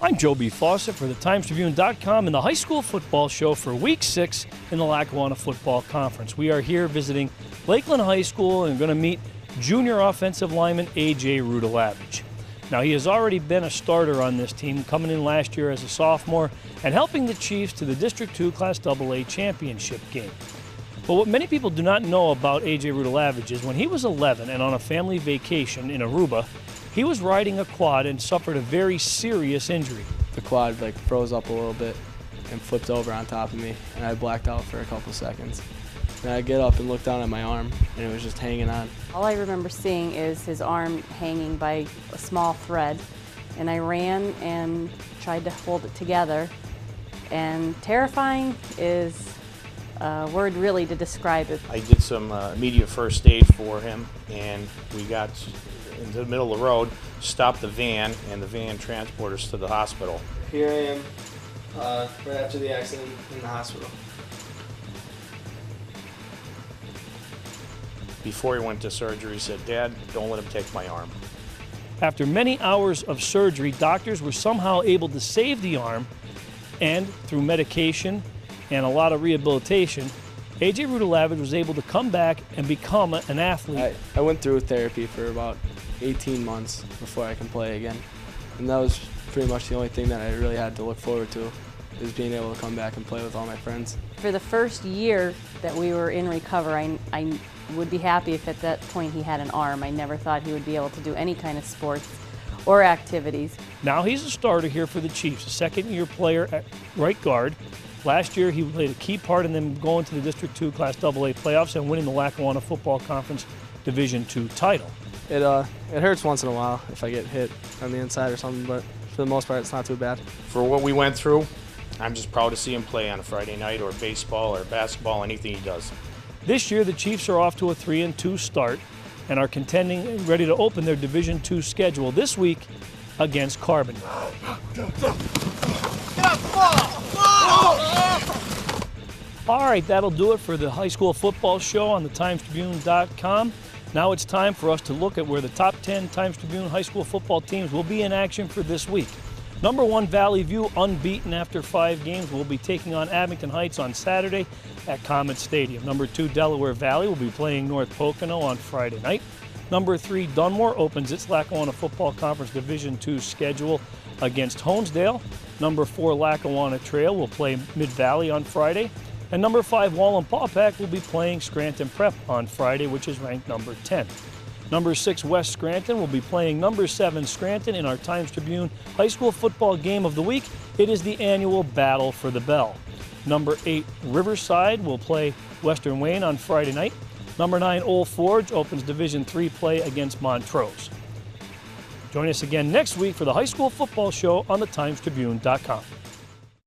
I'm Joby Fawcett for the Times-Tribune.com and the high school football show for Week 6 in the Lackawanna Football Conference. We are here visiting Lakeland High School and going to meet junior offensive lineman A.J. Rudalavage. Now, he has already been a starter on this team, coming in last year as a sophomore and helping the Chiefs to the District 2 Class AA championship game. But what many people do not know about A.J. Rudalavage is when he was 11 and on a family vacation in Aruba, he was riding a quad and suffered a very serious injury. The quad froze up a little bit and flipped over on top of me, and I blacked out for a couple seconds. And I get up and look down at my arm, and it was just hanging on. All I remember seeing is his arm hanging by a small thread, and I ran and tried to hold it together. And terrifying is a word really to describe it. I did some immediate first aid for him, and we got into the middle of the road, stopped the van, and the van transported us to the hospital. Here I am, right after the accident in the hospital. Before he went to surgery, he said, "Dad, don't let him take my arm." After many hours of surgery, doctors were somehow able to save the arm, and through medication and a lot of rehabilitation, A.J. Rudalavage was able to come back and become an athlete. I went through therapy for about 18 months before I can play again. And that was pretty much the only thing that I really had to look forward to, is being able to come back and play with all my friends. For the first year that we were in recovery, I would be happy if at that point he had an arm. I never thought he would be able to do any kind of sports or activities. Now he's a starter here for the Chiefs, a second-year player at right guard. Last year he played a key part in them going to the District 2 Class AA playoffs and winning the Lackawanna Football Conference Division II title. It hurts once in a while if I get hit on the inside or something, but for the most part it's not too bad. For what we went through, I'm just proud to see him play on a Friday night, or baseball or basketball, anything he does. This year the Chiefs are off to a 3-2 start and are contending and ready to open their Division II schedule this week against Carbon. All right, that'll do it for the high school football show on the Times-Tribune.com. Now it's time for us to look at where the top 10 Times-Tribune high school football teams will be in action for this week. Number 1, Valley View, unbeaten after 5 games, will be taking on Abington Heights on Saturday at Comet Stadium. Number 2, Delaware Valley will be playing North Pocono on Friday night. Number 3, Dunmore opens its Lackawanna Football Conference Division II schedule against Honesdale. Number 4, Lackawanna Trail will play Mid-Valley on Friday. And number 5, Wallenpaupack will be playing Scranton Prep on Friday, which is ranked number 10. Number 6, West Scranton will be playing number 7, Scranton, in our Times-Tribune high school football game of the week. It is the annual Battle for the Bell. Number 8, Riverside will play Western Wayne on Friday night. Number 9, Old Forge opens Division III play against Montrose. Join us again next week for the high school football show on the Times-Tribune.com.